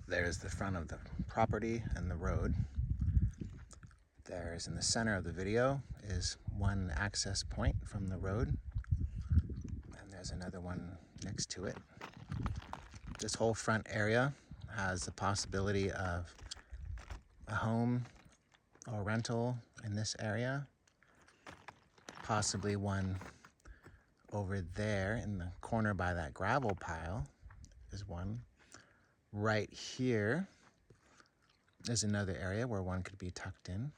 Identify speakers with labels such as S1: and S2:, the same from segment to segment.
S1: There's the front of the property and the road. There's in the center of the video is one access point from the road, and there's another one next to it. This whole front area has the possibility of a home or rental in this area, possibly one over there in the corner by that gravel pile is one. Right here is another area where one could be tucked in.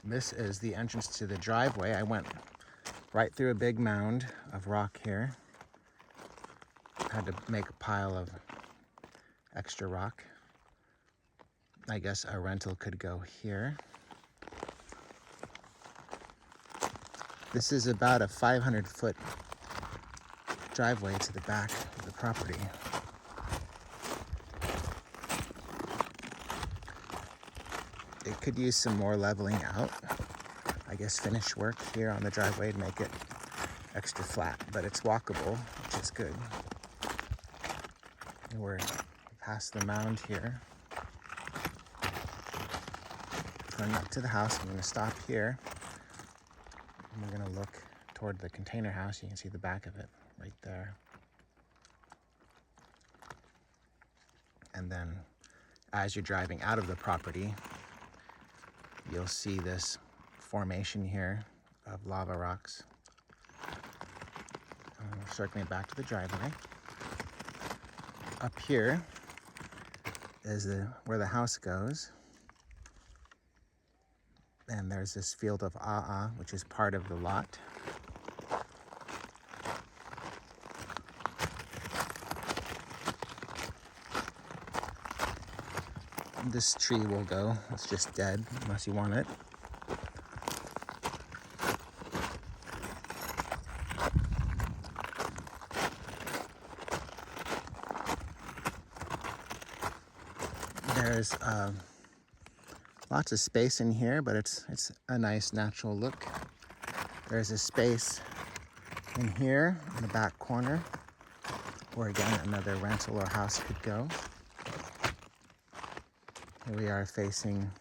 S1: This is the entrance to the driveway. I went right through a big mound of rock here. Had to make a pile of extra rock. I guess a rental could go here. This is about a 500-foot driveway to the back of the property. It could use some more leveling out. I guess finish work here on the driveway to make it extra flat, but it's walkable, which is good. We're past the mound here. Going up to the house, I'm going to stop here. And we're going to look toward the container house. You can see the back of it right there. And then as you're driving out of the property, you'll see this formation here of lava rocks. Circling back to the driveway. Up here is where the house goes. And there's this field of which is part of the lot. This tree will go. It's just dead unless you want it. There's lots of space in here, but it's a nice natural look. There's a space in here in the back corner where again another rental or house could go. Here we are facing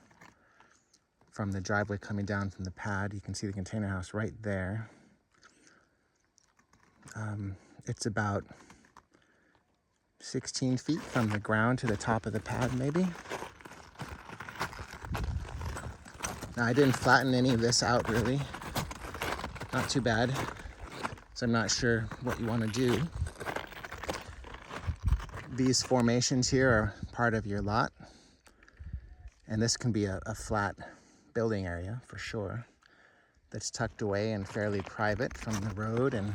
S1: from the driveway coming down from the pad. You can see the container house right there. It's about 16 feet from the ground to the top of the pad, maybe. Now, I didn't flatten any of this out, really. Not too bad. So I'm not sure what you want to do. These formations here are part of your lot. And this can be a flat building area, for sure, that's tucked away and fairly private from the road and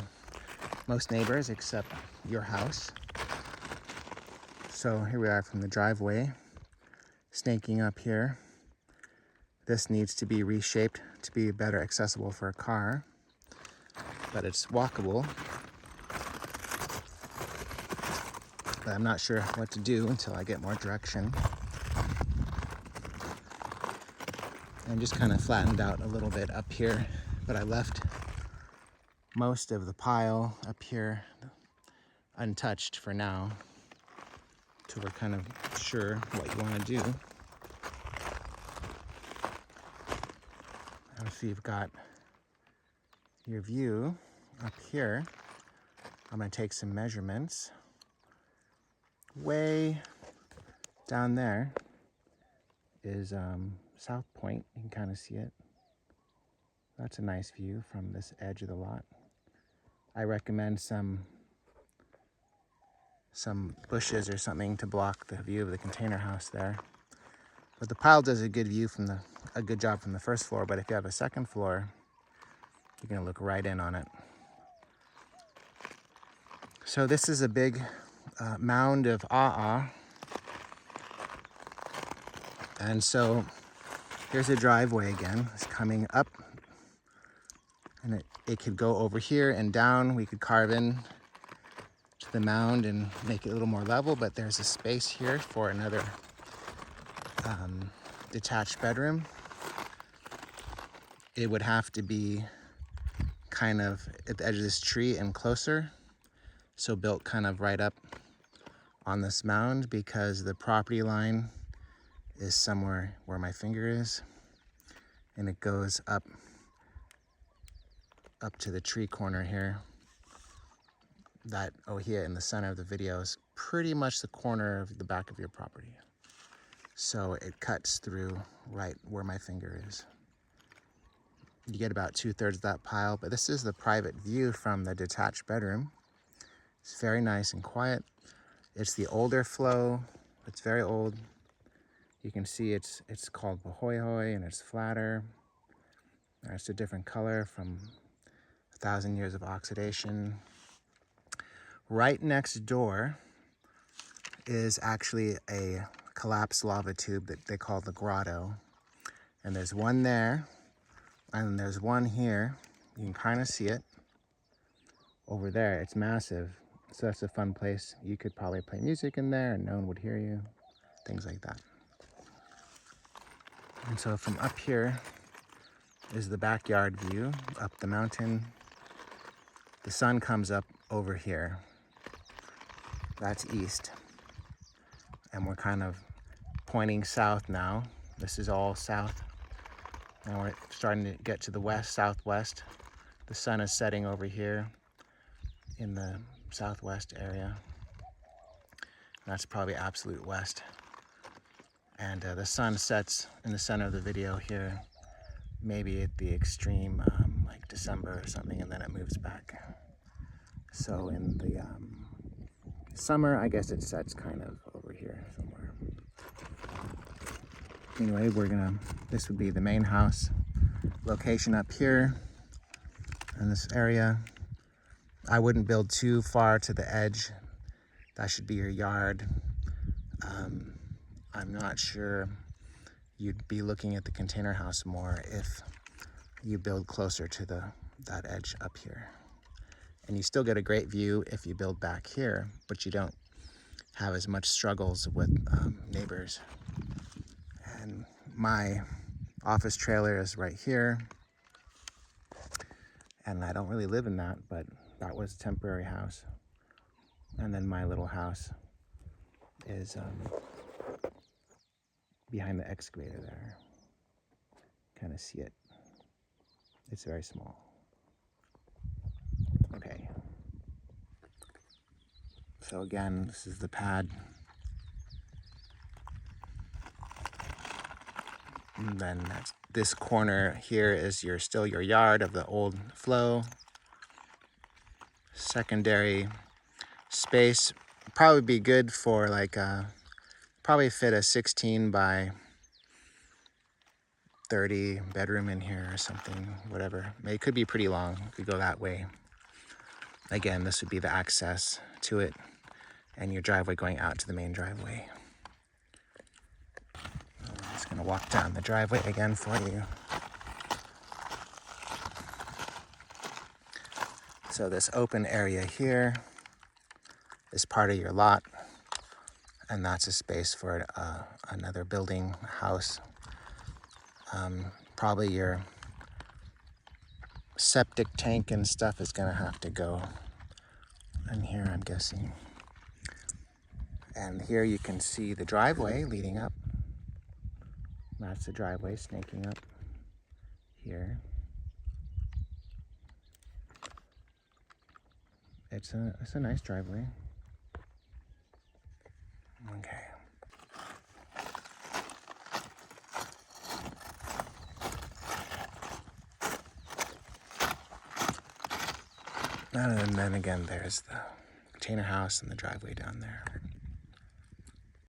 S1: most neighbors except your house. So here we are from the driveway, snaking up here. This needs to be reshaped to be better accessible for a car, but it's walkable. But I'm not sure what to do until I get more direction. I'm just kind of flattened out a little bit up here, but I left most of the pile up here untouched for now, till we're kind of sure what you want to do. So you've got your view up here. I'm going to take some measurements. Way down there is South Point. You can kind of see it. That's a nice view from this edge of the lot. I recommend some bushes or something to block the view of the container house there. But the pile does a good job from the first floor, but if you have a second floor, you're gonna look right in on it. So this is a big mound of and so here's a driveway again. It's coming up, and it could go over here and down. We could carve in to the mound and make it a little more level, but there's a space here for another detached bedroom. It would have to be kind of at the edge of this tree and closer So built kind of right up on this mound because the property line is somewhere where my finger is, and it goes up to the tree corner here. That ohia in the center of the video is pretty much the corner of the back of your property. So it cuts through right where my finger is. You get about 2/3 of that pile, but this is the private view from the detached bedroom. It's very nice and quiet. It's the older flow. It's very old. You can see it's called Pahoehoe, and it's flatter. It's a different color from 1,000 years of oxidation. Right next door is actually a collapsed lava tube that they call the grotto. And there's one there, and there's one here. You can kind of see it over there. It's massive. So that's a fun place. You could probably play music in there and no one would hear you. Things like that. And so from up here is the backyard view up the mountain. The sun comes up over here. That's east. And we're kind of pointing south now. This is all south. Now we're starting to get to the west, southwest. The sun is setting over here in the southwest area. That's probably absolute west. And the sun sets in the center of the video here, maybe at the extreme, like December or something, and then it moves back. So in the summer, I guess it sets kind of over here somewhere. Anyway, this would be the main house location up here in this area. I wouldn't build too far to the edge. That should be your yard. I'm not sure you'd be looking at the container house more if you build closer to that edge up here. And you still get a great view if you build back here, but you don't have as much struggles with neighbors. And my office trailer is right here. And I don't really live in that, but that was a temporary house. And then my little house is behind the excavator there. Kind of see it. It's very small. Okay. So again, this is the pad. And then this corner here is still your yard of the old flow. Secondary space. Probably be good for like probably fit a 16 by 30 bedroom in here or something, whatever. It could be pretty long. It could go that way. Again, this would be the access to it and your driveway going out to the main driveway. I'm just gonna walk down the driveway again for you. So this open area here is part of your lot, and that's a space for another building, house. Probably your septic tank and stuff is gonna have to go in here, I'm guessing. And here you can see the driveway leading up. That's the driveway snaking up here. It's a nice driveway. Okay. And then again, there's the container house and the driveway down there.